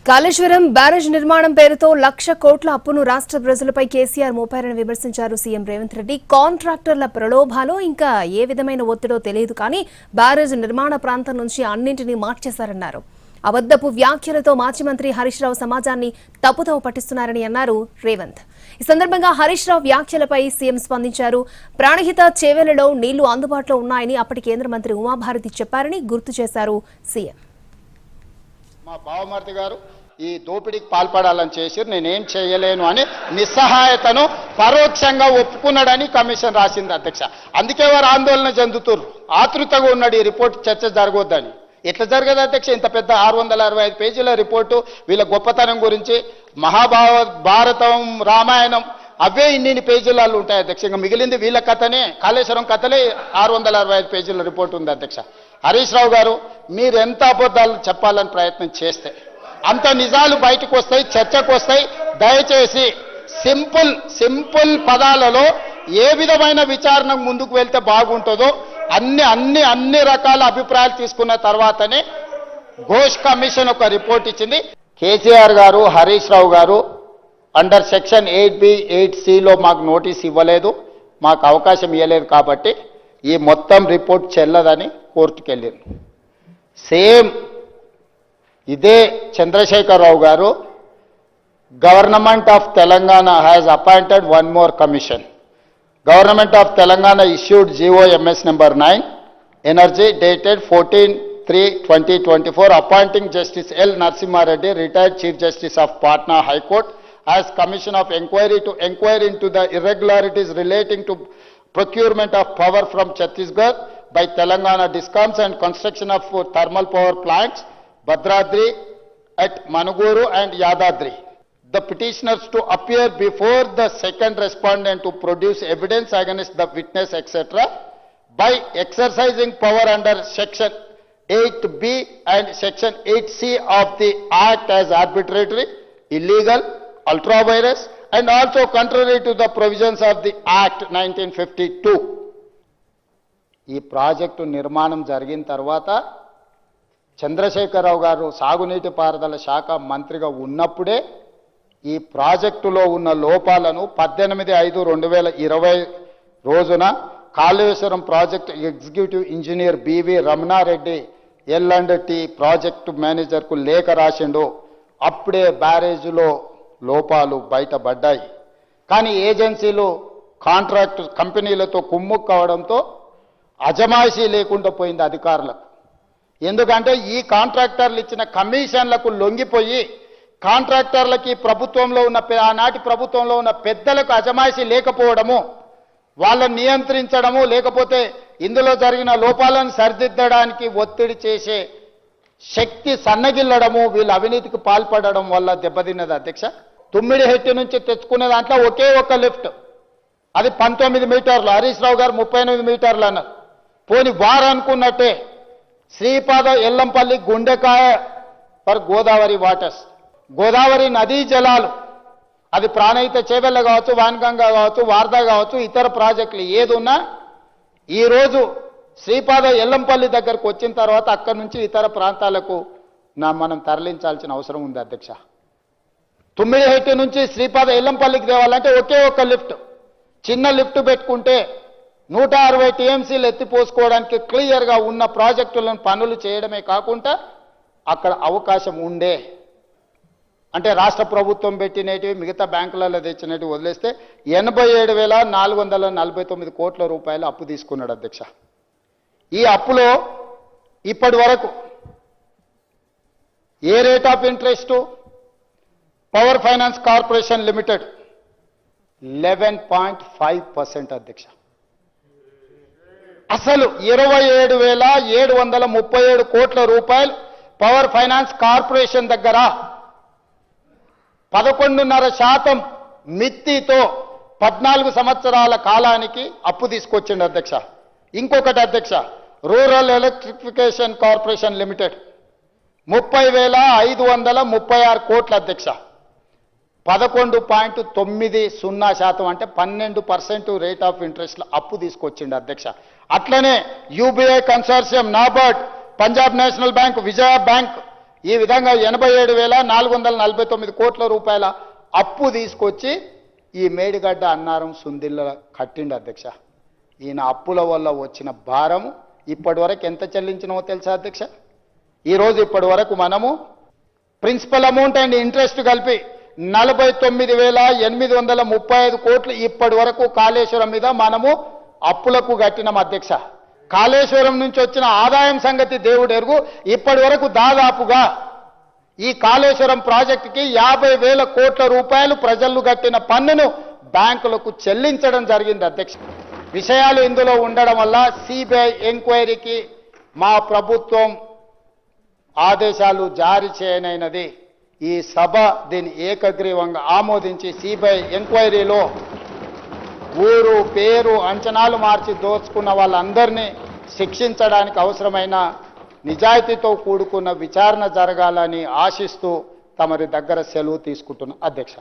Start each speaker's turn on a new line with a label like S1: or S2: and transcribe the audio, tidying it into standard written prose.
S1: Kaleshwaram barrage నిర్మాణం పేరుతో 1,00,000 కోట్ల అప్పును రాష్ట్ర ప్రజలపై కేసీఆర్ మోపారని విమర్శించారు సీఎం రేవంత్ రెడ్డి. కాంట్రాక్టర్ల ప్రలోభాలో ఇంకా ఏ విధమైన ఒత్తిడో తెలియదు కానీ బ్యారేజ్ నిర్మాణ ప్రాంతం నుంచి అన్నింటినీ మార్చేశారన్నారు. అబద్ధపు వ్యాఖ్యలతో మాజీ మంత్రి హరీష్ రావు సమాజాన్ని తప్పుదోవ పట్టిస్తున్నారని అన్నారు రేవంత్. ఈ సందర్భంగా హరీష్ రావు వ్యాఖ్యలపై సీఎం స్పందించారు. ప్రాణహిత చేవెళ్లలో నీళ్లు అందుబాటులో ఉన్నాయని అప్పటి కేంద్ర మంత్రి ఉమాభారతి చెప్పారని గుర్తు చేశారు సీఎం.
S2: మా బావమర్తి గారు ఈ దోపిడీకి పాల్పడాలని చేసి నేనేం చేయలేను అని నిస్సహాయతను పరోక్షంగా ఒప్పుకున్నాడని కమిషన్ రాసింది అధ్యక్ష. అందుకే వారు ఆందోళన చెందుతున్నారు, ఆతృతగా ఉన్నాడు ఈ రిపోర్ట్ చర్చ జరగొద్దని. ఎట్లా జరగదు అధ్యక్ష? ఇంత పెద్ద 665 పేజీల రిపోర్టు వీళ్ళ గొప్పతనం గురించి, మహాభారతం రామాయణం అవే ఇన్ని పేజీలలో ఉంటాయి అధ్యక్ష. ఇంకా మిగిలింది వీళ్ళ కథనే, కాళేశ్వరం కథలే 665 పేజీల రిపోర్ట్ ఉంది అధ్యక్ష. హరీష్ రావు గారు, మీరు ఎంత అబద్ధాలు చెప్పాలని ప్రయత్నం చేస్తే అంత నిజాలు బయటకు వస్తాయి, చర్చకు వస్తాయి. దయచేసి సింపుల్ పదాలలో ఏ విధమైన విచారణ ముందుకు వెళ్తే బాగుంటుందో అన్ని రకాల అభిప్రాయాలు తీసుకున్న తర్వాతనే ఘోష్ కమిషన్ ఒక రిపోర్ట్ ఇచ్చింది. కేసీఆర్ గారు, హరీష్ రావు గారు అండర్ సెక్షన్ 8B 8Cలో మాకు నోటీస్ ఇవ్వలేదు, మాకు అవకాశం ఇవ్వలేదు కాబట్టి ఈ మొత్తం రిపోర్ట్ చెల్లదని కోర్టుకు వెళ్ళారు. సేమ్ ఇదే చంద్రశేఖరరావు గారు government of Telangana has appointed one more commission. Government of Telangana issued GOMS number 9 energy dated 14/3/2024 appointing Justice L. Narasimha Reddy, retired Chief Justice of Patna High Court, as Commission of Inquiry to inquire into the irregularities relating to procurement of power from Chhattisgarh by Telangana Discoms and construction of thermal power plants, Bhadradri at Manuguru and Yadadri. The petitioners to appear before the second respondent to produce evidence against the witness, etc. by exercising power under Section 8B and Section 8C of the Act as arbitrary, illegal, ultra-virus and also contrary to the provisions of the Act 1952. ఈ project నిర్మాణం జరిగిన తర్వాత చంద్రశేఖరరావు గారు సాగునీటి పారుదల శాఖ మంత్రిగా ఉన్నప్పుడే ఈ ప్రాజెక్టులో ఉన్న లోపాలను 18/5/2020 రోజున Kaleshwaram project executive engineer BV Ramanareddy L&T project మేనేజర్కు లేఖ రాసిండు. అప్పుడే బ్యారేజ్లో లోపాలు బయటపడ్డాయి. కానీ ఏజెన్సీలు కాంట్రాక్ట్ కంపెనీలతో కుమ్ముక్కు కావడంతో అజమాయిషీ లేకుండా పోయింది అధికారులకు. ఎందుకంటే ఈ కాంట్రాక్టర్లు ఇచ్చిన కమిషన్లకు లొంగిపోయి కాంట్రాక్టర్లకి ప్రభుత్వంలో ఉన్న ఆనాటి ప్రభుత్వంలో ఉన్న పెద్దలకు అజమాయిషీ లేకపోవడము, వాళ్ళని నియంత్రించడము, లేకపోతే ఇందులో జరిగిన లోపాలను సరిదిద్దడానికి ఒత్తిడి చేసే శక్తి సన్నగిల్లడము, వీళ్ళ అవినీతికి పాల్పడడం వల్ల దెబ్బతిన్నది అధ్యక్ష. తుమ్మిడిహెట్టి నుంచి తెచ్చుకునే దాంట్లో ఒకే ఒక లిఫ్ట్, అది 19 మీటర్లు, హరీష్ రావు గారు 38 మీటర్లు అన్నారు. పోని వారు అనుకున్నట్టే శ్రీపాద ఎల్లంపల్లి గుండెకాయ ఫర్ గోదావరి వాటర్స్, గోదావరి నదీ జలాలు, అది ప్రాణహిత చేవెళ్ళ కావచ్చు, వాన్గంగా కావచ్చు, వార్దా కావచ్చు, ఇతర ప్రాజెక్టులు ఏదున్నా ఈరోజు శ్రీపాద ఎల్లంపల్లి దగ్గరకు వచ్చిన తర్వాత అక్కడి నుంచి ఇతర ప్రాంతాలకు మనం తరలించాల్సిన అవసరం ఉంది అధ్యక్ష. తుమ్మిడిహెట్టి నుంచి శ్రీపాద ఎల్లంపల్లికి తేవాలంటే ఒకే ఒక లిఫ్ట్, చిన్న లిఫ్ట్ పెట్టుకుంటే 160 TMCలు ఎత్తిపోసుకోవడానికి క్లియర్గా ఉన్న ప్రాజెక్టులను పనులు చేయడమే కాకుండా అక్కడ అవకాశం ఉండే, అంటే రాష్ట్ర ప్రభుత్వం పెట్టినవి మిగతా బ్యాంకులలో తెచ్చినవి వదిలేస్తే 87,449 కోట్ల రూపాయలు అప్పు తీసుకున్నాడు అధ్యక్ష. ఈ అప్పులో ఇప్పటి వరకు a rate of interest power finance corporation limited 11.5% అధ్యక్ష. అసలు 27,737 కోట్ల రూపాయలు పవర్ ఫైనాన్స్ కార్పొరేషన్ దగ్గర 11.5% మిత్తితో 14 సంవత్సరాల కాలానికి అప్పు తీసుకొచ్చిండు అధ్యక్ష. ఇంకొకటి అధ్యక్ష, రూరల్ ఎలక్ట్రిఫికేషన్ కార్పొరేషన్ లిమిటెడ్ 30,536 కోట్ల అధ్యక్ష. 11.90% అంటే 12% రేట్ ఆఫ్ ఇంట్రెస్ట్ అప్పు తీసుకొచ్చిండు అధ్యక్ష. అట్లనే UBI consortium, NABARD, Punjab national bank, Vijaya bank ఈ విధంగా 87,449 కోట్ల రూపాయల అప్పు తీసుకొచ్చి ఈ మేడిగడ్డ అన్నారం సుందిల్ల కట్టిండు అధ్యక్ష. ఈయన అప్పుల వల్ల వచ్చిన భారము ఇప్పటి వరకు ఎంత చెల్లించినవో తెలుసా అధ్యక్ష? ఈరోజు ఇప్పటి వరకు మనము ప్రిన్సిపల్ అమౌంట్ అండ్ ఇంట్రెస్ట్ కలిపి 49,835 కోట్లు ఇప్పటి వరకు కాళేశ్వరం మీద మనము అప్పులకు కట్టినాం అధ్యక్ష. కాళేశ్వరం నుంచి వచ్చిన ఆదాయం సంగతి దేవుడు ఎరుగు. ఇప్పటి వరకు దాదాపుగా ఈ కాళేశ్వరం ప్రాజెక్టుకి 50,000 కోట్ల రూపాయలు ప్రజలు కట్టిన పన్నును బ్యాంకులకు చెల్లించడం జరిగింది అధ్యక్ష. విషయాలు ఇందులో ఉండడం వల్ల సిబిఐ ఎంక్వైరీకి మా ప్రభుత్వం ఆదేశాలు జారీ చేయనైనది. ఈ సభ దీన్ని ఏకగ్రీవంగా ఆమోదించి సిబిఐ ఎంక్వైరీలో ఊరు పేరు అంచనాలు మార్చి దోచుకున్న వాళ్ళందరినీ శిక్షించడానికి అవసరమైన నిజాయితీతో కూడుకున్న విచారణ జరగాలని ఆశిస్తూ తమరి దగ్గర సెలవు తీసుకుంటున్న అధ్యక్ష.